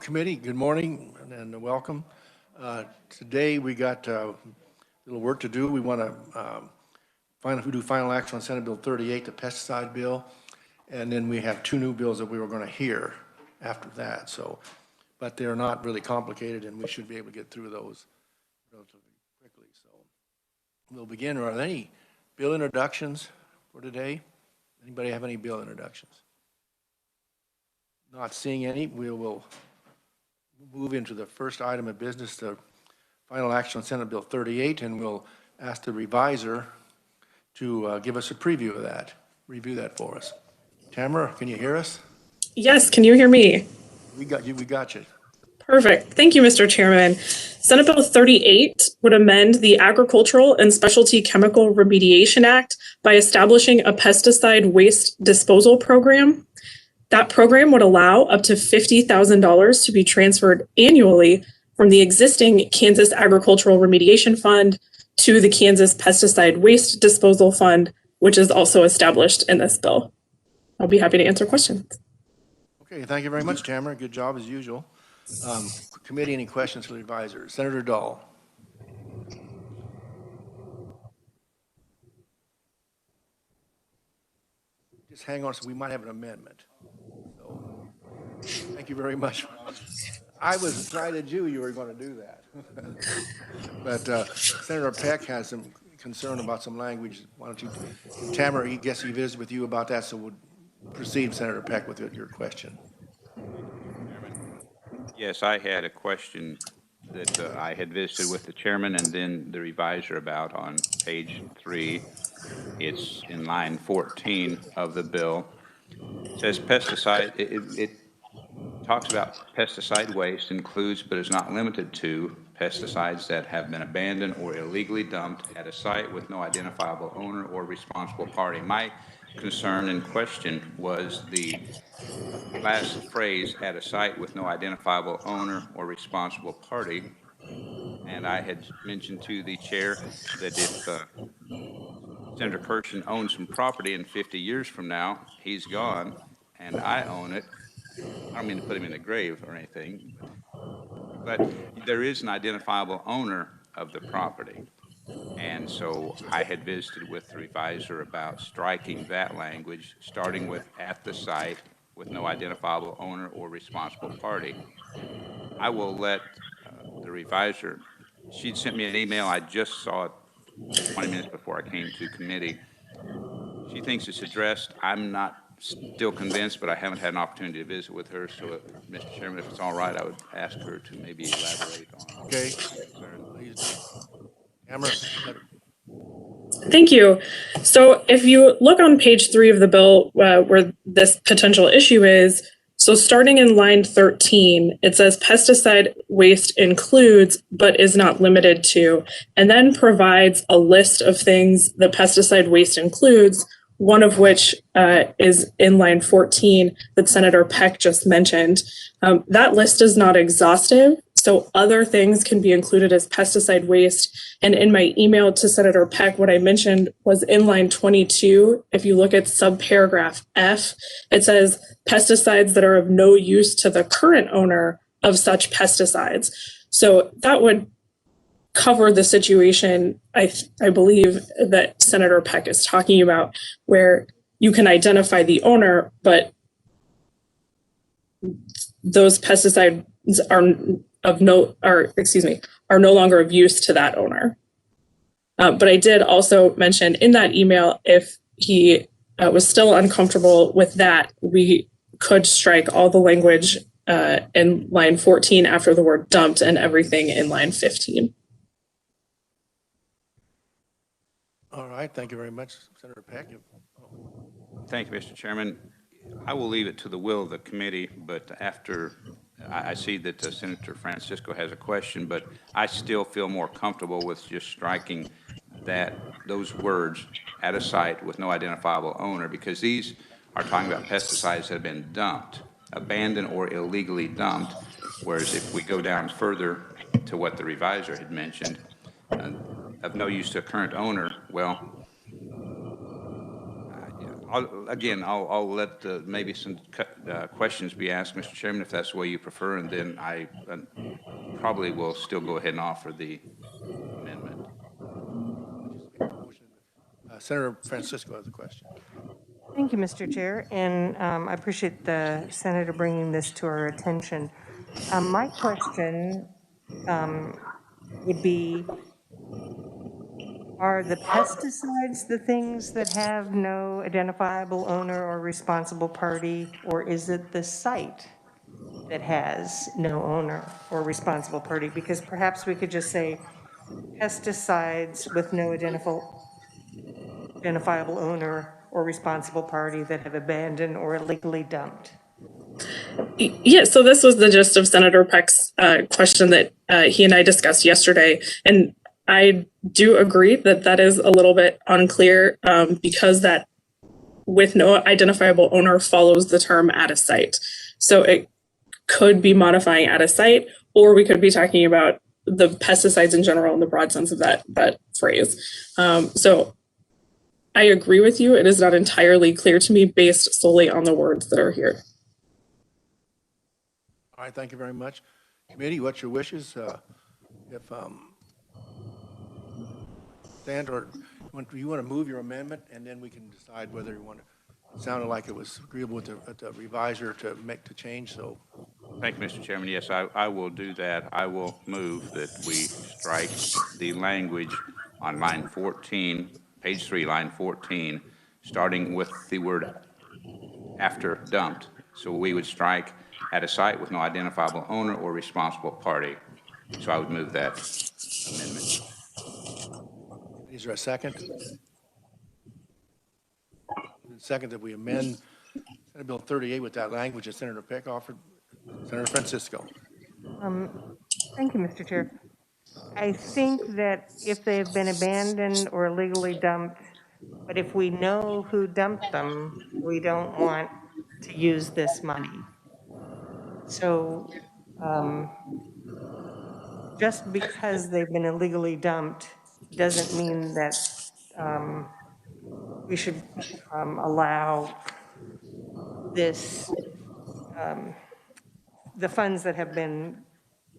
Committee, good morning and welcome. Today we got a little work to do. We want to do final action on Senate Bill 38, the pesticide bill, and then we have two new bills that we were going to hear after that. So, but they're not really complicated, and we should be able to get through those relatively quickly. So we'll begin. Are there any bill introductions for today? Anybody have any bill introductions? Not seeing any. We will move into the first item of business, the final action on Senate Bill 38, and we'll ask the reviser to give us a preview of that, review that for us. Tamara, can you hear us? Yes, can you hear me? We got you. Perfect. Thank you, Mr. Chairman. Senate Bill 38 would amend the Agricultural and Specialty Chemical Remediation Act by establishing a pesticide waste disposal program. That program would allow up to $50,000 to be transferred annually from the existing Kansas Agricultural Remediation Fund to the Kansas Pesticide Waste Disposal Fund, which is also established in this bill. I'll be happy to answer questions. Okay, thank you very much, Tamara. Good job as usual. Committee, any questions for the advisor? Senator Dahl. Just hang on, so we might have an amendment. So, thank you very much. I was excited you were going to do that. But Senator Peck has some concern about some language. Why don't you, Tamara, he visited with you about that, so we'll proceed, Senator Peck, with your question. Yes, I had a question that I had visited with the chairman and then the reviser about on page 3. It's in line 14 of the bill. It says pesticide, it talks about pesticide waste includes but is not limited to pesticides that have been abandoned or illegally dumped at a site with no identifiable owner or responsible party. My concern and question was the last phrase, at a site with no identifiable owner or responsible party. And I had mentioned to the chair that if Senator Kirshen owns some property and 50 years from now, he's gone and I own it, I don't mean to put him in the grave or anything, but there is an identifiable owner of the property. And so I had visited with the reviser about striking that language, starting with at the site with no identifiable owner or responsible party. I will let the reviser, she'd sent me an email, I just saw it 20 minutes before I came to committee. She thinks it's addressed. I'm not still convinced, but I haven't had an opportunity to visit with her. So, Mr. Chairman, if it's all right, I would ask her to maybe elaborate on. Okay. Tamara. Thank you. So if you look on page 3 of the bill where this potential issue is, so starting in line 13, it says pesticide waste includes but is not limited to, and then provides a list of things the pesticide waste includes, one of which is in line 14 that Senator Peck just mentioned. That list is not exhaustive, so other things can be included as pesticide waste. And in my email to Senator Peck, what I mentioned was in line 22. If you look at subparagraph F, it says pesticides that are of no use to the current owner of such pesticides. So that would cover the situation I believe that Senator Peck is talking about, where you can identify the owner, but those pesticides are no longer of use to that owner. But I did also mention in that email, if he was still uncomfortable with that, we could strike all the language in line 14 after the word dumped and everything in line 15. All right, thank you very much, Senator Peck. Thank you, Mr. Chairman. I will leave it to the will of the committee, but after I see that Senator Francisco has a question, but I still feel more comfortable with just striking those words at a site with no identifiable owner, because these are talking about pesticides that have been dumped, abandoned or illegally dumped, whereas if we go down further to what the reviser had mentioned, of no use to a current owner, well, I'll let maybe some questions be asked, Mr. Chairman, if that's the way you prefer, and then I probably will still go ahead and offer the amendment. Senator Francisco has a question. Thank you, Mr. Chair, and I appreciate the senator bringing this to our attention. My question would be, are the pesticides the things that have no identifiable owner or responsible party, or is it the site that has no owner or responsible party? Because perhaps we could just say pesticides with no identifiable owner or responsible party that have abandoned or illegally dumped. Yeah, so this was the gist of Senator Peck's question that he and I discussed yesterday. And I do agree that that is a little bit unclear because that with no identifiable owner follows the term at a site. So it could be modifying at a site, or we could be talking about the pesticides in general in the broad sense of that phrase. So I agree with you. It is not entirely clear to me based solely on the words that are here. All right, thank you very much. Committee, what's your wishes? If stand or you want to move your amendment, and then we can decide whether you want to. It sounded like it was agreeable with the reviser to make the change. So, Thank you, Mr. Chairman. Yes, I will do that. I will move that we strike the language on line 14, page 3, line 14, starting with the word after dumped. So we would strike at a site with no identifiable owner or responsible party. So I would move that amendment. is there a second? Second that we amend Senate Bill 38 with that language that Senator Peck offered. Senator Francisco. Thank you, Mr. Chair. I think that if they've been abandoned or illegally dumped, but if we know who dumped them, we don't want to use this money. So just because they've been illegally dumped doesn't mean that we should allow this, the funds that have been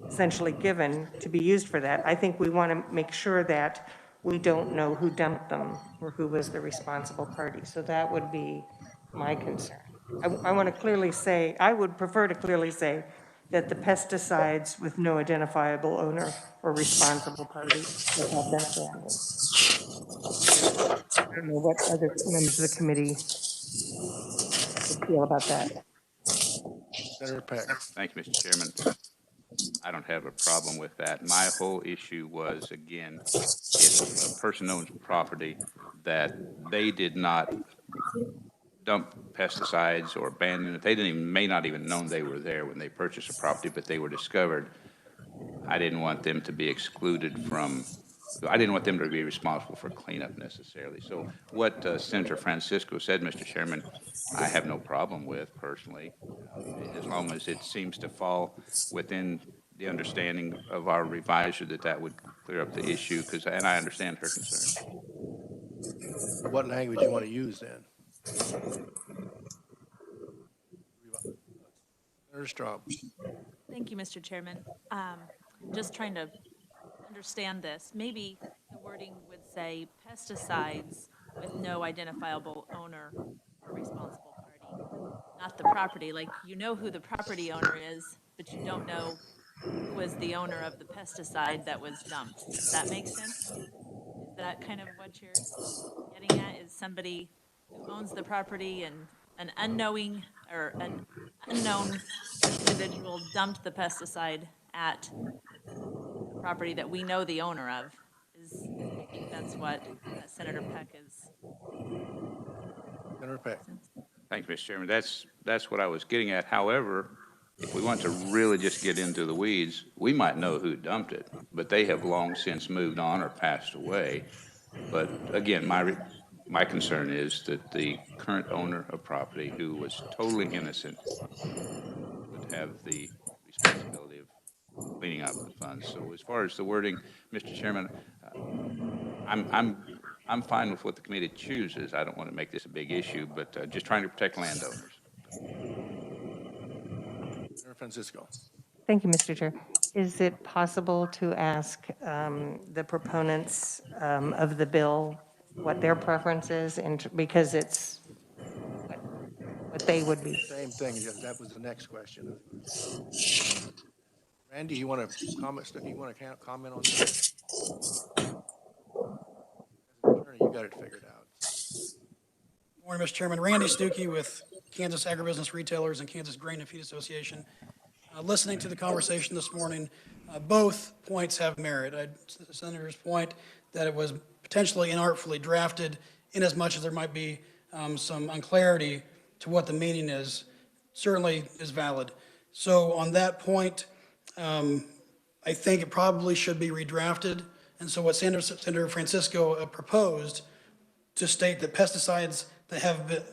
essentially given to be used for that. I think we want to make sure that we don't know who dumped them or who was the responsible party. So that would be my concern. I want to clearly say, I would prefer to clearly say that the pesticides with no identifiable owner or responsible party that have been abandoned. I don't know what other members of the committee would feel about that. Senator Peck. Thank you, Mr. Chairman. I don't have a problem with that. My whole issue was, again, if a person owns property that they did not dump pesticides or abandon it, they may not even known they were there when they purchased a property, but they were discovered. I didn't want them to be excluded from, I didn't want them to be responsible for cleanup necessarily. So what Senator Francisco said, Mr. Chairman, I have no problem with personally, as long as it seems to fall within the understanding of our reviser that would clear up the issue, and I understand her concern. What language you want to use then? Senator Straub. Thank you, Mr. Chairman. Just trying to understand this. Maybe the wording would say pesticides with no identifiable owner or responsible party, not the property. Like, you know who the property owner is, but you don't know who was the owner of the pesticide that was dumped. Does that make sense? Is that kind of what you're getting at? Is somebody who owns the property and an unknown individual dumped the pesticide at the property that we know the owner of? I think that's what Senator Peck is. Senator Peck. Thank you, Mr. Chairman. That's what I was getting at. However, if we want to really just get into the weeds, we might know who dumped it, but they have long since moved on or passed away. But again, my concern is that the current owner of property, who was totally innocent, would have the responsibility of cleaning up the funds. So as far as the wording, Mr. Chairman, I'm I'm fine with what the committee chooses. I don't want to make this a big issue, but just trying to protect landowners. Senator Francisco. Thank you, Mr. Chair. Is it possible to ask the proponents of the bill what their preference is? Because it's what they would be. Same thing, that was the next question. Randy, you want to comment, you want to comment on that? As an attorney, you got it figured out. Morning, Mr. Chairman. Randy Stuckey with Kansas Agribusiness Retailers and Kansas Grain and Feed Association. Listening to the conversation this morning, both points have merit. The Senator's point that it was potentially inartfully drafted in as much as there might be some unclarity to what the meaning is, certainly is valid. So on that point, I think it probably should be redrafted. And so what Senator Francisco proposed to state that pesticides that have been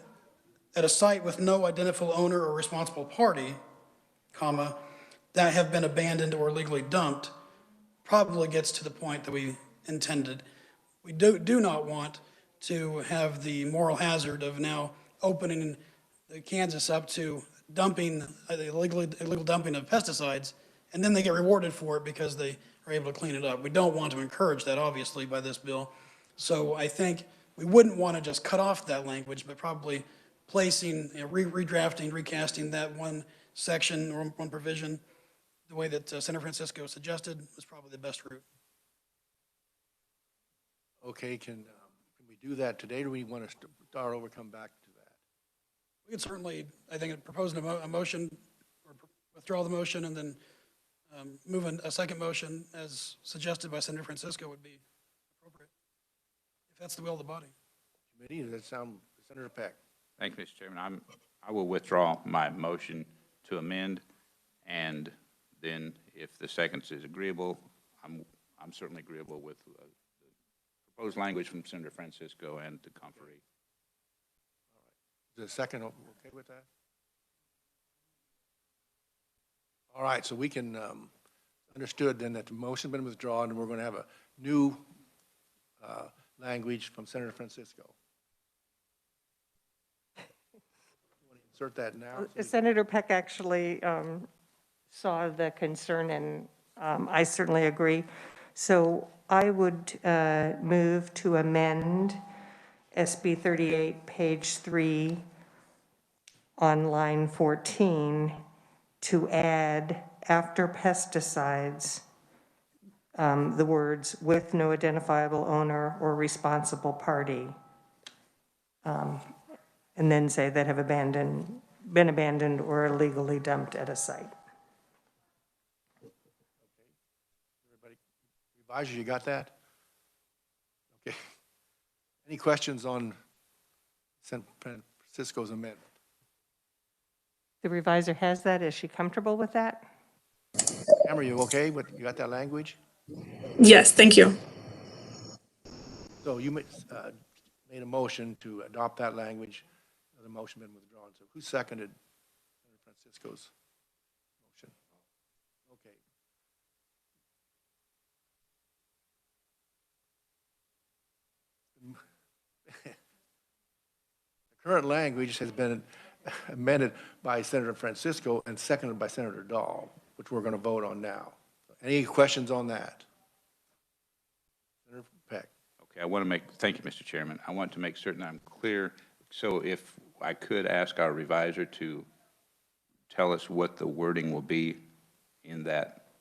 at a site with no identifiable owner or responsible party, comma, that have been abandoned or illegally dumped, probably gets to the point that we intended. We do not want to have the moral hazard of now opening Kansas up to dumping, illegal dumping of pesticides, and then they get rewarded for it because they are able to clean it up. We don't want to encourage that, obviously, by this bill. So I think we wouldn't want to just cut off that language, but probably placing, redrafting, recasting that one section or one provision the way that Senator Francisco suggested is probably the best route. Okay, can we do that today, or do we want to start over, come back to that? We could certainly, I think, propose a motion or withdraw the motion and then move a second motion as suggested by Senator Francisco would be appropriate, if that's the will of the body. Committee, does that sound, Senator Peck? Thank you, Mr. Chairman. I will withdraw my motion to amend, and then if the second is agreeable, I'm certainly agreeable with the proposed language from Senator Francisco and to Comfrey. Is the second okay with that? All right, so we can, understood then that the motion's been withdrawn and we're going to have a new language from Senator Francisco. You want to insert that now? Senator Peck actually saw the concern, and I certainly agree. So I would move to amend SB 38, page 3, on line 14, to add after pesticides the words "with no identifiable owner or responsible party," and then say that have been abandoned or illegally dumped at a site. Everybody, revisers, you got that? Okay. Any questions on San Francisco's amendment? The reviser has that. Is she comfortable with that? Amber, you okay? You got that language? Yes, thank you. So you made a motion to adopt that language. The motion been withdrawn. So who seconded Senator Francisco's motion? Okay. The current language has been amended by Senator Francisco and seconded by Senator Dahl, which we're going to vote on now. Any questions on that? Senator Peck. Okay, thank you, Mr. Chairman. I want to make certain I'm clear. So if I could ask our reviser to tell us what the wording will be in that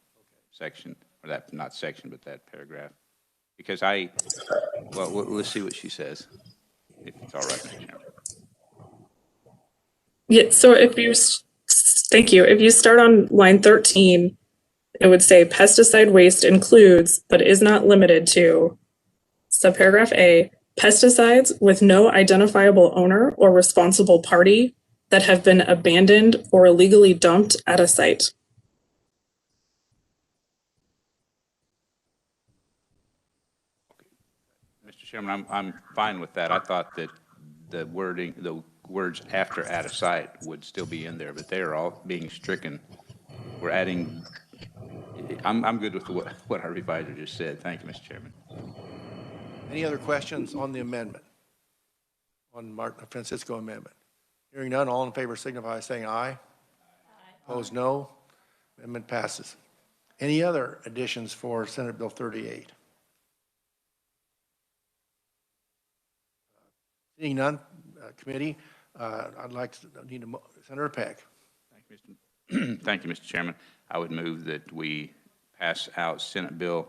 section, or that, not section, but that paragraph. Because well, let's see what she says, if it's all right, Mr. Chairman. Yeah, so thank you. If you start on line 13, it would say pesticide waste includes, but is not limited to, subparagraph A, pesticides with no identifiable owner or responsible party that have been abandoned or illegally dumped at a site. Mr. Chairman, I'm fine with that. I thought that the words after at a site would still be in there, but they are all being stricken. We're adding, I'm good with what our reviser just said. Thank you, Mr. Chairman. Any other questions on the amendment? On Martin Francisco amendment? Hearing none, all in favor signify by saying aye. Aye. Opposed, no. Amendment passes. Any other additions for Senate Bill 38? Seeing none, committee, I'd like to need Senator Peck. Thank you, Mr. Chairman. I would move that we pass out Senate Bill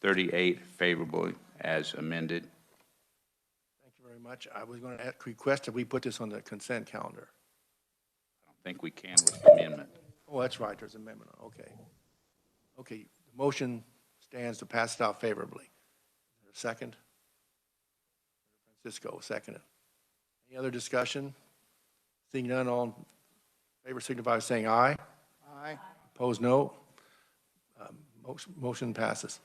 38 favorably as amended. Thank you very much. I was going to request that we put this on the consent calendar. I don't think we can with the amendment. Oh, that's right, there's an amendment. Okay. Okay, the motion stands to pass it out favorably. Is there a second? Francisco, seconded. Any other discussion? Seeing none, all in favor signify by saying aye. Aye. Opposed, no. Motion passes.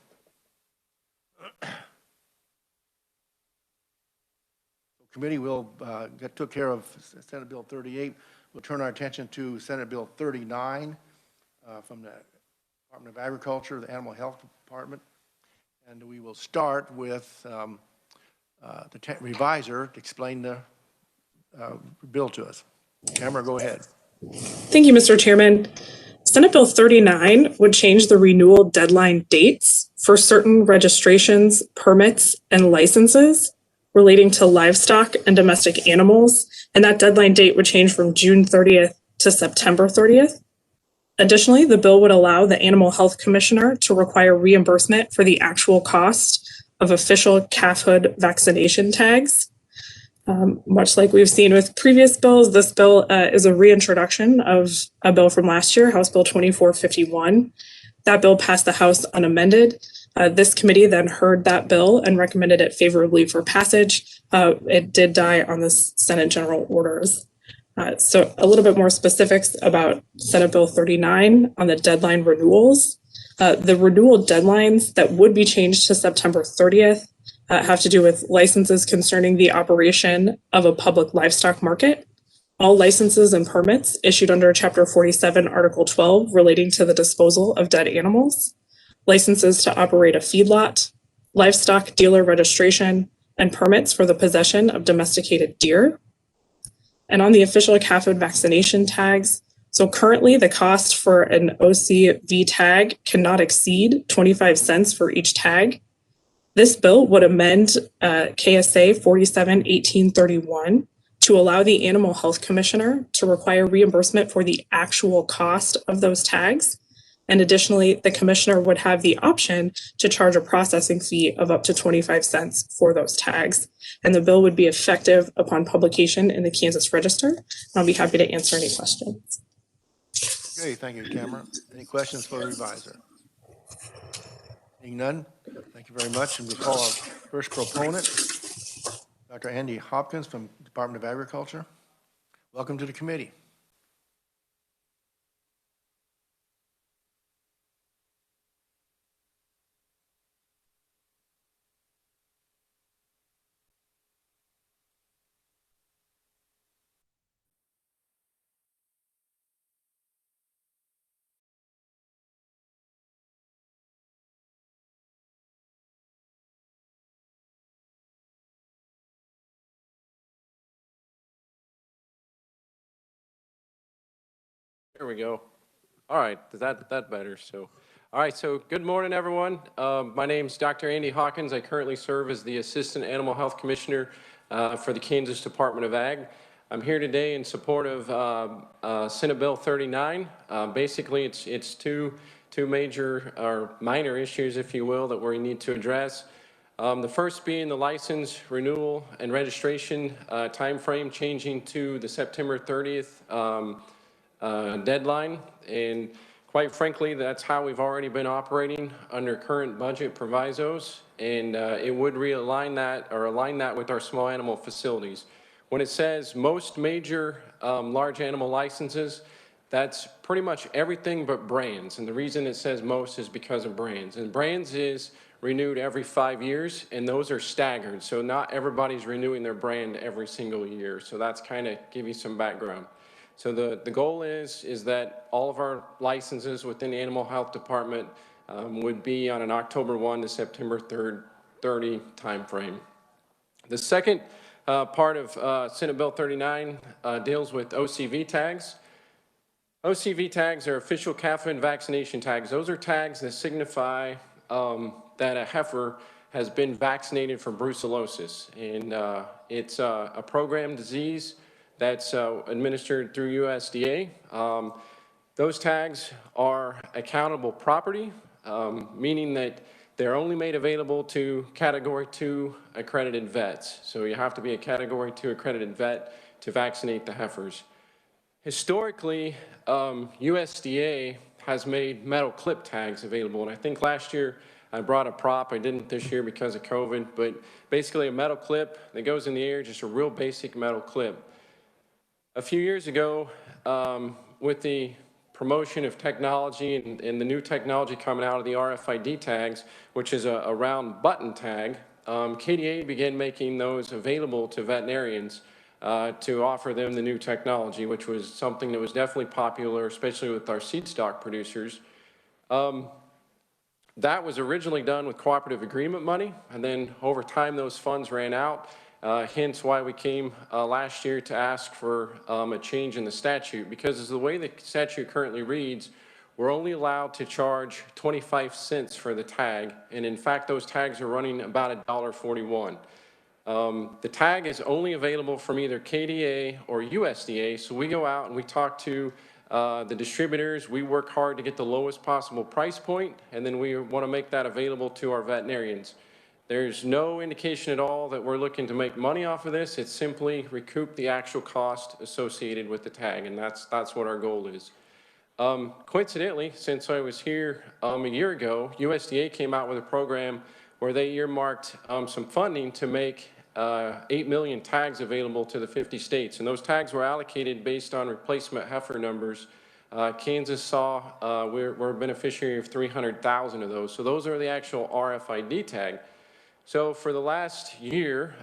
Committee will took care of Senate Bill 38. We'll turn our attention to Senate Bill 39 from the Department of Agriculture, the Animal Health Department. And we will start with the reviser to explain the bill to us. Tamara, go ahead. Thank you, Mr. Chairman. Senate Bill 39 would change the renewal deadline dates for certain registrations, permits, and licenses relating to livestock and domestic animals, and that deadline date would change from June 30th to September 30th. Additionally, the bill would allow the Animal Health Commissioner to require reimbursement for the actual cost of official calfhood vaccination tags. Much like we've seen with previous bills, this bill is a reintroduction of a bill from last year, House Bill 2451. That bill passed the House unamended. This committee then heard that bill and recommended it favorably for passage. It did die on the Senate General Orders. So a little bit more specifics about Senate Bill 39 on the deadline renewals. The renewal deadlines that would be changed to September 30th have to do with licenses concerning the operation of a public livestock market. All licenses and permits issued under Chapter 47, Article 12 relating to the disposal of dead animals, licenses to operate a feedlot, livestock dealer registration, and permits for the possession of domesticated deer. And on the official calfhood vaccination tags, so currently the cost for an OCV tag cannot exceed 25 cents for each tag. This bill would amend KSA 47-1831 to allow the Animal Health Commissioner to require reimbursement for the actual cost of those tags. And additionally, the Commissioner would have the option to charge a processing fee of up to 25 cents for those tags. And the bill would be effective upon publication in the Kansas Register. And I'll be happy to answer any questions. Okay, thank you, Tamara. Any questions for the reviser? Seeing none, thank you very much. And we'll call our first proponent, Dr. Andy Hopkins from Department of Agriculture. Welcome to the committee. There we go. All right, that better. So, all right. So, good morning, everyone. My name is Dr. Andy Hawkins. I currently serve as the Assistant Animal Health Commissioner for the Kansas Department of Ag. I'm here today in support of Senate Bill 39. Basically, it's two major or minor issues, if you will, that we need to address. The first being the license renewal and registration time frame changing to the September 30th. Deadline, and quite frankly, that's how we've already been operating under current budget provisos, and it would realign that or align that with our small animal facilities. When it says most major large animal licenses, that's pretty much everything but brands, and the reason it says most is because of brands, and brands is renewed every 5 years, and those are staggered, so not everybody's renewing their brand every single year, so that's kind of give you some background. So the goal is that all of our licenses within the Animal Health Department would be on an October 1 to September 3rd 30 timeframe. The second part of Senate Bill 39 deals with OCV tags. OCV tags are official CAFA vaccination tags. Those are tags that signify that a heifer has been vaccinated for brucellosis. And it's a program disease that's administered through USDA. Those tags are accountable property, meaning that they're only made available to Category 2 accredited vets. So you have to be a Category 2 accredited vet to vaccinate the heifers. Historically, USDA has made metal clip tags available, and I think last year I brought a prop. I didn't this year because of COVID, but basically a metal clip that goes in the air, just a real basic metal clip. A few years ago, with the promotion of technology and the new technology coming out of the RFID tags, which is a round button tag, KDA began making those available to veterinarians to offer them the new technology, which was something that was definitely popular, especially with our seed stock producers. That was originally done with cooperative agreement money, and then over time those funds ran out, hence why we came last year to ask for a change in the statute, because as the way the statute currently reads, we're only allowed to charge 25 cents for the tag, and in fact those tags are running about $1.41. The tag is only available from either KDA or USDA, so we go out and we talk to the distributors. We work hard to get the lowest possible price point, and then we want to make that available to our veterinarians. There's no indication at all that we're looking to make money off of this. It's simply recoup the actual cost associated with the tag, and that's what our goal is. Coincidentally, since I was here a year ago, USDA came out with a program where they earmarked some funding to make 8 million tags available to the 50 states. And those tags were allocated based on replacement heifer numbers. Kansas saw, we're a beneficiary of 300,000 of those. So those are the actual RFID tag. So for the last year,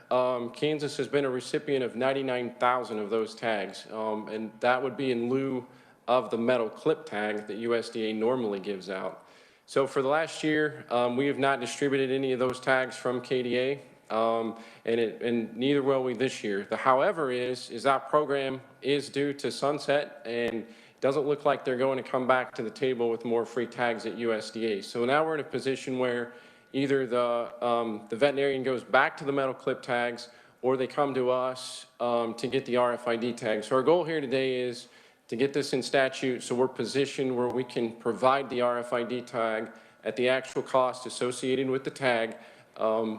Kansas has been a recipient of 99,000 of those tags. And that would be in lieu of the metal clip tag that USDA normally gives out. So for the last year, we have not distributed any of those tags from KDA, and neither will we this year. The however is that program is due to sunset, and it doesn't look like they're going to come back to the table with more free tags at USDA. So now we're in a position where either the veterinarian goes back to the metal clip tags, or they come to us to get the RFID tags. So our goal here today is to get this in statute so we're positioned where we can provide the RFID tag at the actual cost associated with the tag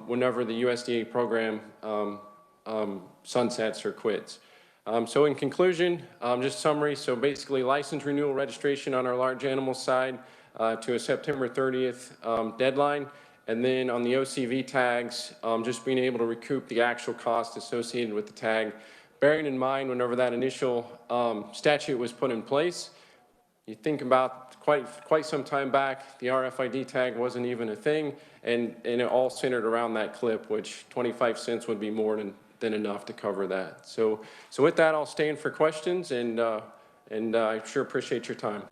whenever the USDA program sunsets or quits. So in conclusion, just summary, so basically license renewal registration on our large animal side to a September 30th deadline, and then on the OCV tags, just being able to recoup the actual cost associated with the tag. Bearing in mind, whenever that initial statute was put in place, you think about quite some time back, the RFID tag wasn't even a thing, and it all centered around that clip, which 25 cents would be more than enough to cover that. So with that, I'll stand for questions, and I sure appreciate your time. Thank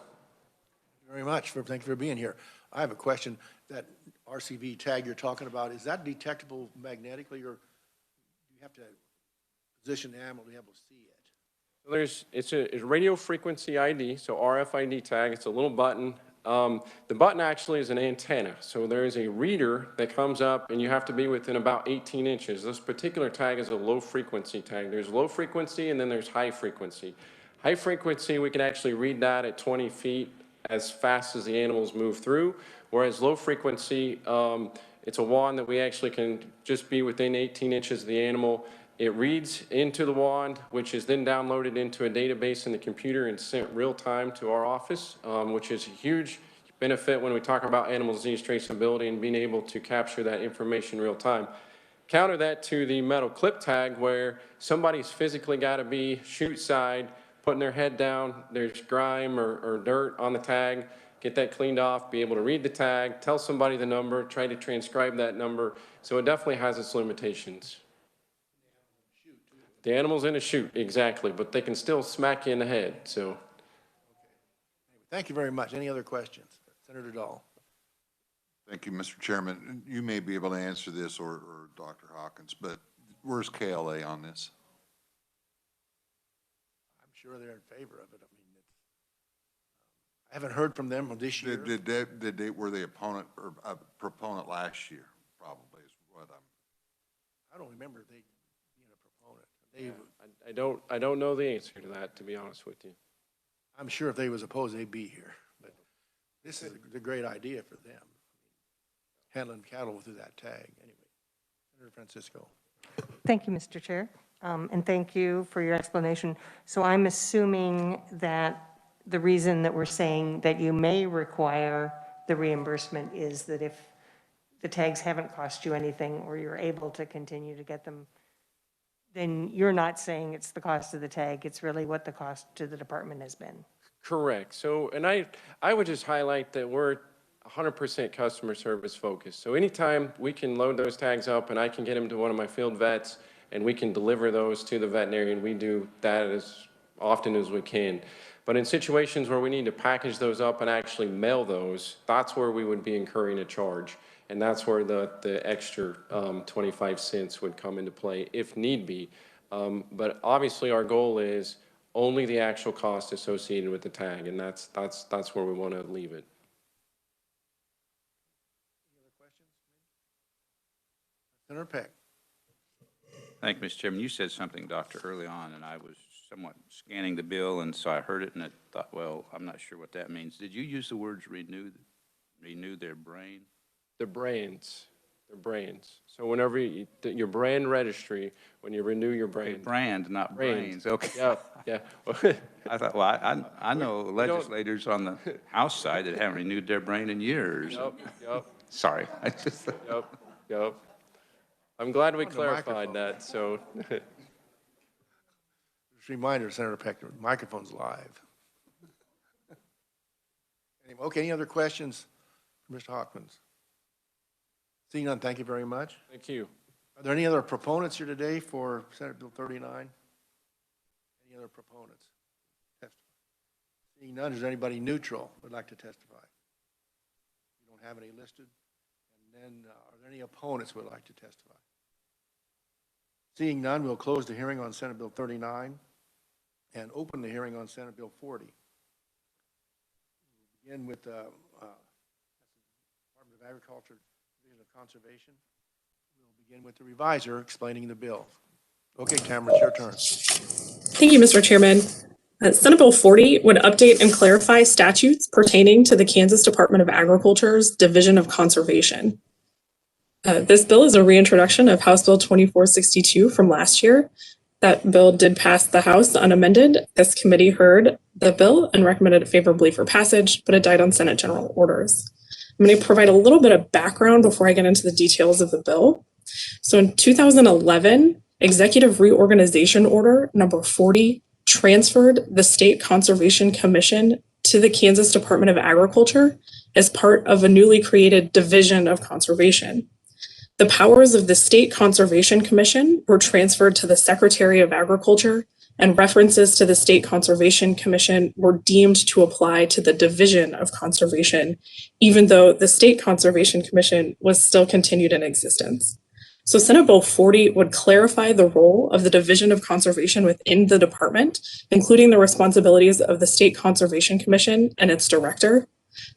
you very much. Thank you for being here. I have a question. That RCV tag you're talking about, is that detectable magnetically, or do you have to position the animal to be able to see it? So it's a radio frequency ID, so RFID tag. It's a little button. The button actually is an antenna. So there is a reader that comes up, and you have to be within about 18 inches. This particular tag is a low frequency tag. There's low frequency, and then there's high frequency. High frequency, we can actually read that at 20 feet as fast as the animals move through, whereas low frequency, it's a wand that we actually can just be within 18 inches of the animal. It reads into the wand, which is then downloaded into a database in the computer and sent real time to our office, which is a huge benefit when we talk about animal disease traceability and being able to capture that information real time. Counter that to the metal clip tag, where somebody's physically got to be chute side, putting their head down, there's grime or dirt on the tag, get that cleaned off, be able to read the tag, tell somebody the number, try to transcribe that number. So it definitely has its limitations. The animal's in a chute, exactly, but they can still smack you in the head, so. Okay. Thank you very much. Any other questions? Senator Dahl. Thank you, Mr. Chairman. You may be able to answer this, or Dr. Hawkins, but where's KLA on this? I'm sure they're in favor of it. I mean, I haven't heard from them this year. Were they opponent or a proponent last year? Probably is what I don't remember they being a proponent. I don't know the answer to that, to be honest with you. I'm sure if they was opposed, they'd be here. But this is a great idea for them. Handling cattle through that tag. Anyway, Senator Francisco. Thank you, Mr. Chair, and thank you for your explanation. So I'm assuming that the reason that we're saying that you may require the reimbursement is that if the tags haven't cost you anything or you're able to continue to get them, then you're not saying it's the cost of the tag, it's really what the cost to the department has been. Correct. So, and I would just highlight that we're 100% customer service focused. So anytime we can load those tags up and I can get them to one of my field vets and we can deliver those to the veterinarian, we do that as often as we can. But in situations where we need to package those up and actually mail those, that's where we would be incurring a charge. And that's where the extra 25 cents would come into play if need be. But obviously our goal is only the actual cost associated with the tag, and that's where we want to leave it. Senator Peck. Thank you, Mr. Chairman. You said something, Doctor, early on, and I was somewhat scanning the bill, and so I heard it, and I thought, well, I'm not sure what that means. Did you use the words renew their brain? Their brands. Their brands. So whenever your brand registry, when you renew your brand. Brand, not brains. Okay. Yeah, yeah. I thought, well, I know legislators on the House side that haven't renewed their brain in years. Yep. Sorry. I just. Yep. I'm glad we On the clarified microphone. that, so. Just a reminder, Senator Peck, the microphone's live. Anyway, okay, any other questions for Mr. Hawkins? Seeing none, thank you very much. Thank you. Are there any other proponents here today for Senate Bill 39? Any other proponents? Seeing none, is there anybody neutral who would like to testify? We don't have any listed. And then are there any opponents who would like to testify? Seeing none, we'll close the hearing on Senate Bill 39 and open the hearing on Senate Bill 40. We'll begin with the Department of Agriculture, Division of Conservation. We'll begin with the reviser explaining the bill. Okay, Tamara, it's your turn. Thank you, Mr. Chairman. Senate Bill 40 would update and clarify statutes pertaining to the Kansas Department of Agriculture's Division of Conservation. This bill is a reintroduction of House Bill 2462 from last year. That bill did pass the House unamended. This committee heard the bill and recommended it favorably for passage, but it died on Senate General Orders. I'm going to provide a little bit of background before I get into the details of the bill. So in 2011, Executive Reorganization Order number 40 transferred the State Conservation Commission to the Kansas Department of Agriculture as part of a newly created Division of Conservation. The powers of the State Conservation Commission were transferred to the Secretary of Agriculture, and references to the State Conservation Commission were deemed to apply to the Division of Conservation, even though the State Conservation Commission was still continued in existence. So Senate Bill 40 would clarify the role of the Division of Conservation within the department, including the responsibilities of the State Conservation Commission and its director.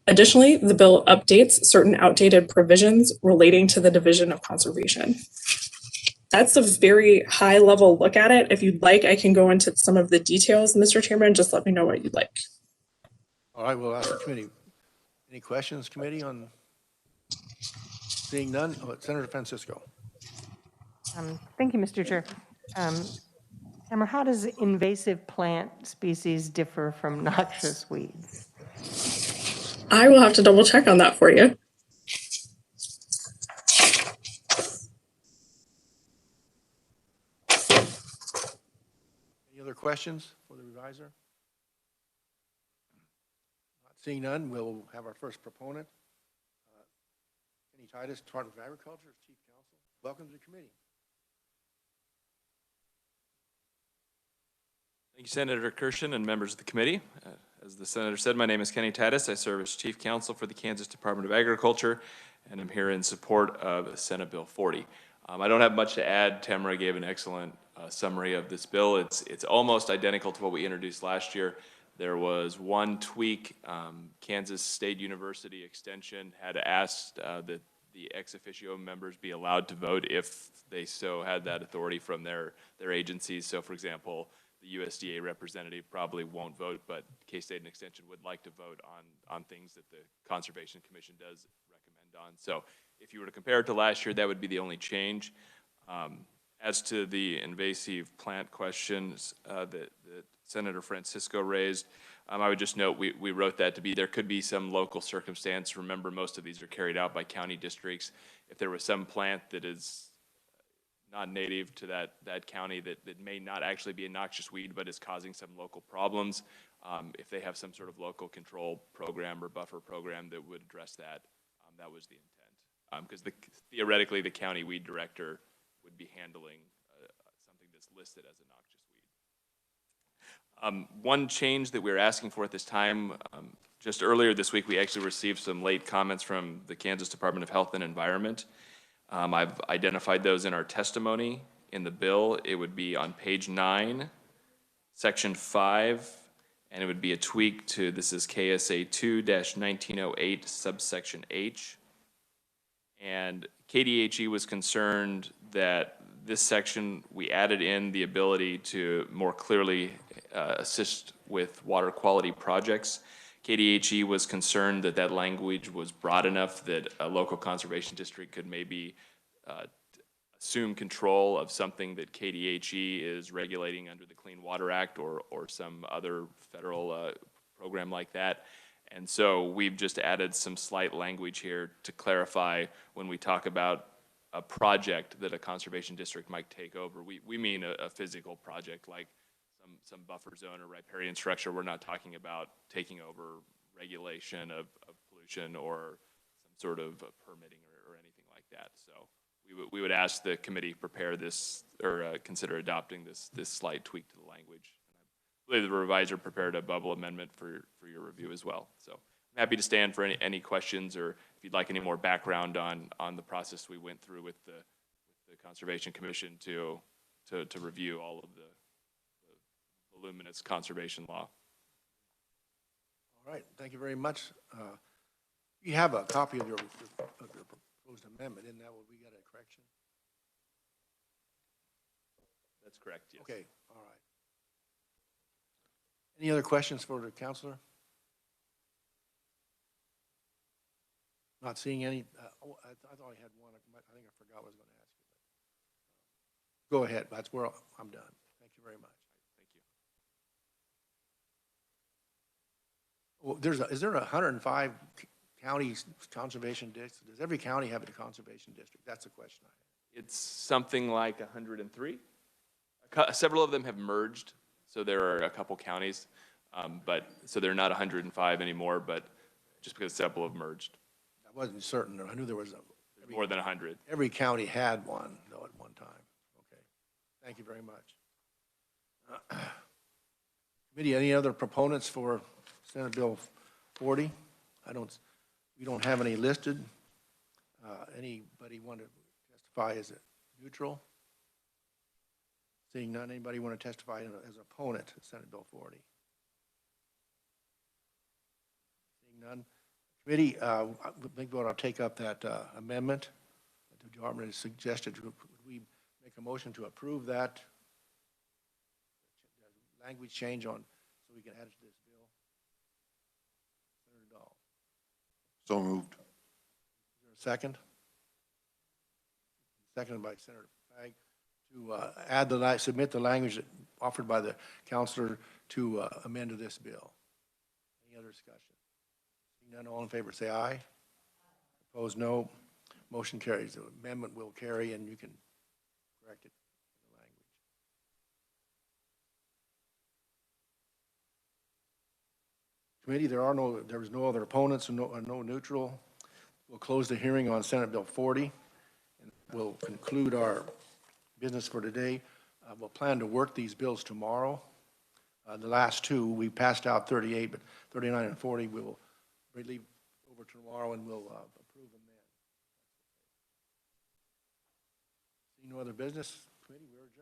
Additionally, the bill updates certain outdated provisions relating to the Division of Conservation. That's a very high level look at it. If you'd like, I can go into some of the details, Mr. Chairman. Just let me know what you'd like. All right, we'll ask the committee. Any questions, committee, on? Seeing none, Senator Francisco. Thank you, Mr. Chair. Tamara, how does invasive plant species differ from noxious weeds? I will have to double check on that for you. Any other questions for the reviser? Not seeing none, we'll have our first proponent. Kenny Titus, Department of Agriculture, Chief Counsel. Welcome to the committee. Thank you, Senator Kirshen and members of the committee. As the senator said, my name is Kenny Titus. I serve as Chief Counsel for the Kansas Department of Agriculture, and I'm here in support of Senate Bill 40. I don't have much to add. Tamara gave an excellent summary of this bill. It's almost identical to what we introduced last year. There was one tweak. Kansas State University Extension had asked that the ex officio members be allowed to vote if they so had that authority from their agencies. So, for example, the USDA representative probably won't vote, but K-State and Extension would like to vote on things that the Conservation Commission does recommend on. So if you were to compare it to last year, that would be the only change. As to the invasive plant questions that Senator Francisco raised, I would just note we wrote that to be there could be some local circumstance. Remember, most of these are carried out by county districts. If there was some plant that is not native to that county that may not actually be a noxious weed but is causing some local problems, if they have some sort of local control program or buffer program that would address that, that was the intent. Because theoretically the county weed director would be handling something that's listed as a noxious weed. One change that we're asking for at this time, just earlier this week we actually received some late comments from the Kansas Department of Health and Environment. I've identified those in our testimony in the bill. It would be on page 9, section 5, and it would be a tweak to, this is KSA 2-1908, subsection H. And KDHE was concerned that this section, we added in the ability to more clearly assist with water quality projects. KDHE was concerned that that language was broad enough that a local conservation district could maybe assume control of something that KDHE is regulating under the Clean Water Act or some other federal program like that. And so we've just added some slight language here to clarify when we talk about a project that a conservation district might take over. We mean a physical project like some buffer zone or riparian structure. We're not talking about taking over regulation of pollution or some sort of permitting or anything like that. So we would ask the committee prepare this or consider adopting this slight tweak to the language. I believe the reviser prepared a bubble amendment for your review as well. So I'm happy to stand for any questions, or if you'd like any more background on the process we went through with the Conservation Commission to review all of the voluminous conservation law. All right, thank you very much. You have a copy of your proposed amendment, isn't that what we got a correction? That's correct, yes. Okay, all right. Any other questions for the counselor? Not seeing any. I thought I had one. I think I forgot what I was going to ask you. Go ahead. That's where I'm done. Thank you very much. Well, is there 105 county conservation districts? Does every county have a conservation district? That's the question I have. It's something like 103. Several of them have merged, so there are a couple counties, but so they're not 105 anymore, but just because several have merged. I wasn't certain. I knew there was More than 100. Every county had one, though, at one time. Okay. Thank you very much. Committee, any other proponents for Senate Bill 40? We don't have any listed. Anybody want to testify as a neutral? Seeing none, anybody want to testify as an opponent to Senate Bill 40? Seeing none. Committee, I think I'll take up that amendment that the department has suggested. Would we make a motion to approve that language change on so we can add it to this bill? Senator Dahl. So moved. Is there a second? Seconded by Senator Fagg to submit the language offered by the counselor to amend to this bill. Any other discussion? Seeing none, all in favor say aye. Opposed, no. Motion carries. The amendment will carry, and you can correct it in the language. Committee, there was no other opponents and no neutral. We'll close the hearing on Senate Bill 40, and we'll conclude our business for today. We'll plan to work these bills tomorrow. The last two, we passed out 38, but 39 and 40 we will leave over tomorrow, and we'll approve them then. No other business? Committee, we're adjourned.